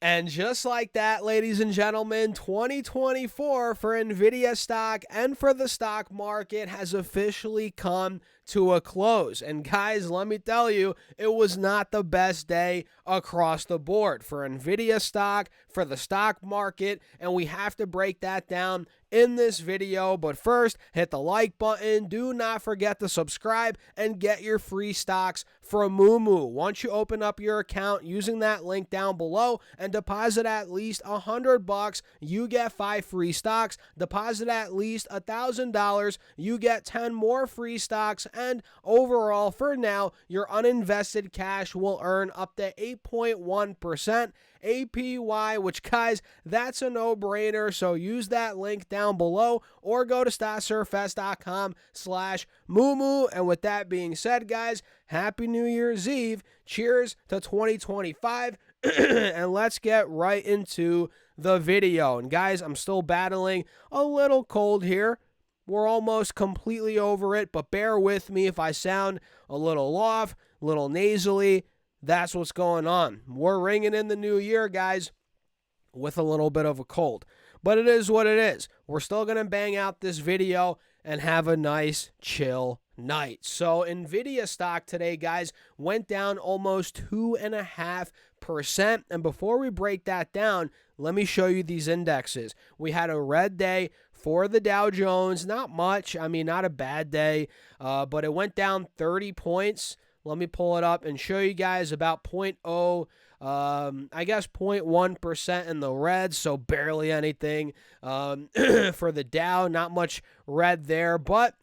And just like that, ladies and gentlemen, 2024 for Nvidia stock and for the stock market has officially come to a close. And guys, let me tell you, it was not the best day across the board for Nvidia stock, for the stock market, and we have to break that down in this video. But first, hit the like button. Do not forget to subscribe and get your free stocks from Moomoo. Once you open up your account using that link down below and deposit at least $100, you get 5 free stocks. Deposit at least $1,000, you get 10 more free stocks. And overall, for now, your uninvested cash will earn up to 8.1% APY, which, guys, that's a no-brainer. So use that link down below or go to stocksurfest.com/Moomoo. And with that being said, guys, Happy New Year's Eve. Cheers to 2025. And let's get right into the video. And guys, I'm still battling a little cold here. We're almost completely over it, but bear with me if I sound a little off, a little nasally. That's what's going on. We're ringing in the new year, guys, with a little bit of a cold. But it is what it is. We're still going to bang out this video and have a nice, chill night. So Nvidia stock today, guys, went down almost 2.5%. And before we break that down, let me show you these indexes. We had a red day for the Dow Jones. Not much. I mean, not a bad day, but it went down 30 points. Let me pull it up and show you guys about 0.1% in the red, so barely anything for the Dow. Not much red there, but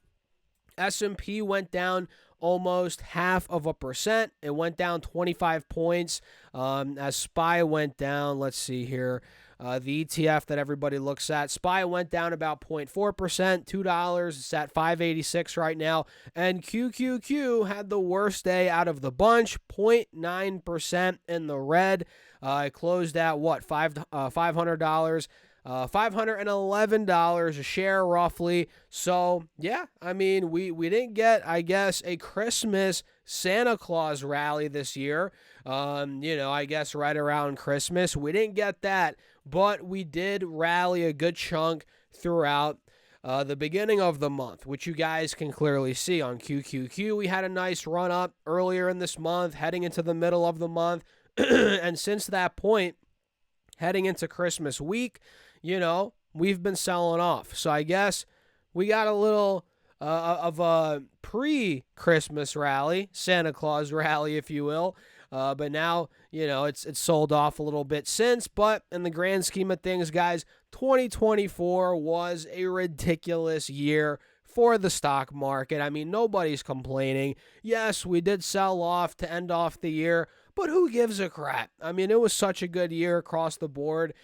S&P went down almost 0.5%. It went down 25 points as SPY went down. Let's see here. The ETF that everybody looks at. SPY went down about 0.4%, $2. It's at $5.86 right now. And QQQ had the worst day out of the bunch, 0.9% in the red. It closed at what? $500. $511 a share roughly. So yeah, I mean, we didn't get, I guess, a Christmas Santa Claus rally this year. I guess right around Christmas. We didn't get that, but we did rally a good chunk throughout the beginning of the month, which you guys can clearly see on QQQ. We had a nice run up earlier in this month, heading into the middle of the month. And since that point, heading into Christmas week, we've been selling off. So I guess we got a little of a pre-Christmas rally, Santa Claus rally, if you will. But now, it's sold off a little bit since. But in the grand scheme of things, guys, 2024 was a ridiculous year for the stock market. I mean, nobody's complaining. Yes, we did sell off to end off the year, but who gives a crap? I mean, it was such a good year across the board.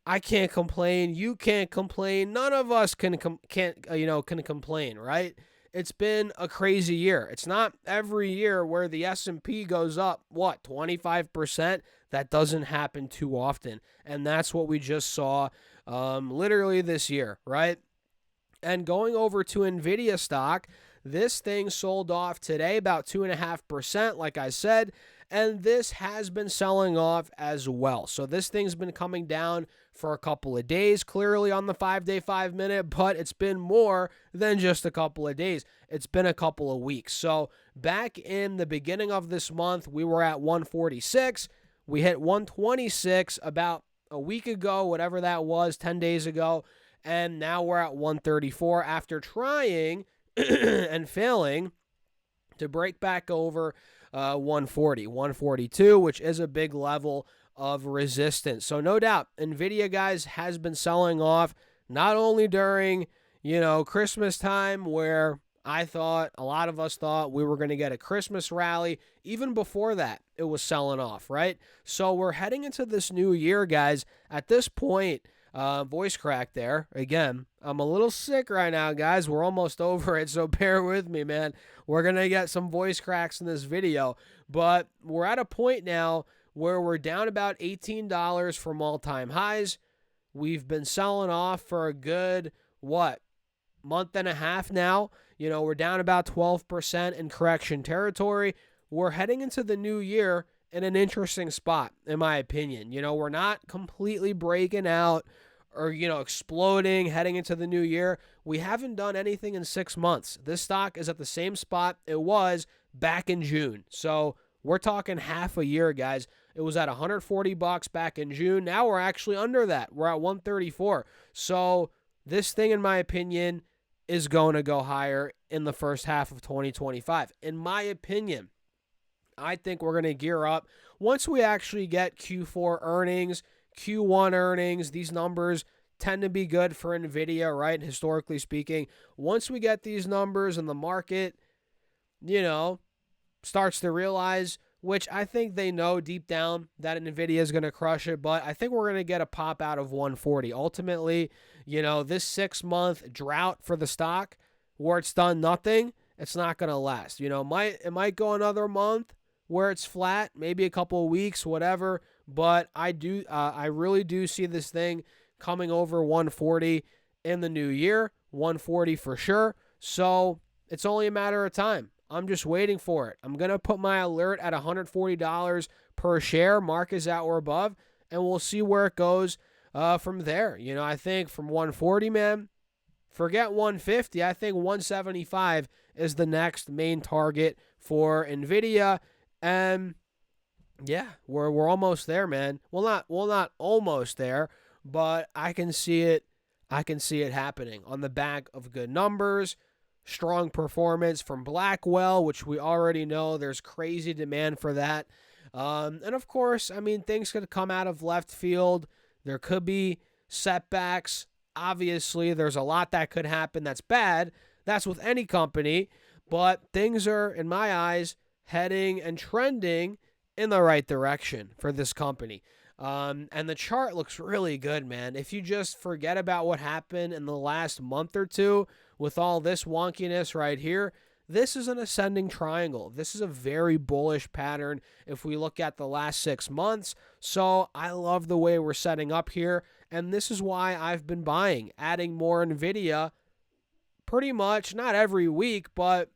I can't complain. You can't complain. None of us can complain, right? It's been a crazy year. It's not every year where the S&P goes up, 25%? That doesn't happen too often. And that's what we just saw literally this year, right? And going over to Nvidia stock, this thing sold off today about 2.5%, like I said, and this has been selling off as well. So this thing's been coming down for a couple of days, clearly on the 5-day, 5-minute, but it's been more than just a couple of days. It's been a couple of weeks. So back in the beginning of this month, we were at 146. We hit 126 about a week ago, whatever that was, 10 days ago. And now we're at 134 after trying and failing to break back over 140, 142, which is a big level of resistance. So no doubt, Nvidia, guys, has been selling off not only during, Christmas time, where a lot of us thought we were going to get a Christmas rally. Even before that, it was selling off, right? So we're heading into this new year, guys. At this point, voice crack there. Again, I'm a little sick right now, guys. We're almost over it, so bear with me, man. We're going to get some voice cracks in this video. But we're at a point now where we're down about $18 from all-time highs. We've been selling off for a good, month and a half now. We're down about 12% in correction territory. We're heading into the new year, in an interesting spot, in my opinion. We're not completely breaking out or, exploding heading into the new year. We haven't done anything in 6 months. This stock is at the same spot it was back in June. So we're talking half a year, guys. It was at $140 back in June. Now we're actually under that. We're at 134. So this thing, in my opinion, is going to go higher in the first half of 2025. In my opinion, I think we're going to gear up once we actually get Q4 earnings, Q1 earnings. These numbers tend to be good for Nvidia, right? Historically speaking, once we get these numbers and the market, starts to realize, which I think they know deep down that Nvidia is going to crush it, but I think we're going to get a pop out of 140. Ultimately, this 6-month drought for the stock where it's done nothing, it's not going to last. It might go another month where it's flat, maybe a couple of weeks, whatever, but I really do see this thing coming over 140 in the new year, 140 for sure. So it's only a matter of time. I'm just waiting for it. I'm going to put my alert at $140 per share. Mark is at or above, and we'll see where it goes from there. I think from 140, man, forget 150. I think 175 is the next main target for Nvidia. And yeah, we're almost there, man. Well, not almost there, but I can see it. I can see it happening on the back of good numbers. Strong performance from Blackwell, which we already know there's crazy demand for that. And of course, things could come out of left field. There could be setbacks. Obviously, there's a lot that could happen that's bad. That's with any company. But things are, in my eyes, heading and trending in the right direction for this company. And the chart looks really good, man. If you just forget about what happened in the last month or two with all this wonkiness right here, this is an ascending triangle. This is a very bullish pattern if we look at the last 6 months. So I love the way we're setting up here. And this is why I've been buying, adding more Nvidia pretty much, not every week, but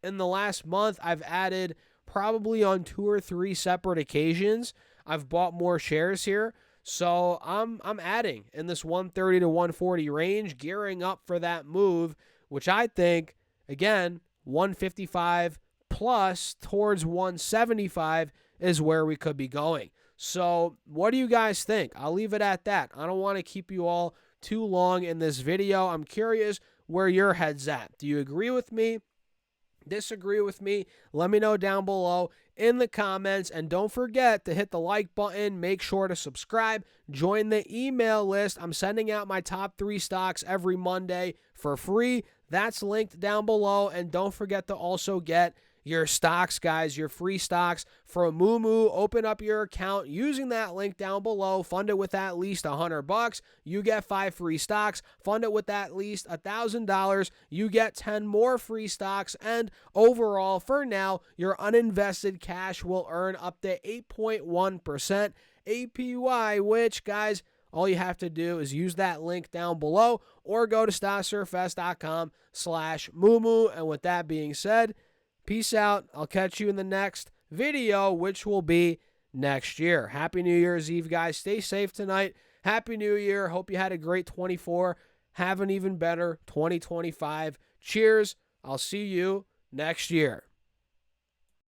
in the last month, I've added probably on 2 or 3 separate occasions. I've bought more shares here. So I'm adding in this 130 to 140 range, gearing up for that move, which I think, again, 155 plus towards 175 is where we could be going. So what do you guys think? I'll leave it at that. I don't want to keep you all too long in this video. I'm curious where your head's at. Do you agree with me? Disagree with me? Let me know down below in the comments, and don't forget to hit the like button. Make sure to subscribe, join the email list. I'm sending out my top 3 stocks every Monday for free. That's linked down below, and don't forget to also get your stocks, guys, your free stocks from Moomoo. Open up your account using that link down below. Fund it with at least $100. You get 5 free stocks. Fund it with at least $1,000. You get 10 more free stocks. And overall, for now, your uninvested cash will earn up to 8.1% APY, which, guys, all you have to do is use that link down below or go to stocksurfest.com/Moomoo. And with that being said, peace out. I'll catch you in the next video, which will be next year. Happy New Year's Eve, guys. Stay safe tonight. Happy New Year. Hope you had a great 24. Have an even better 2025. Cheers. I'll see you next year.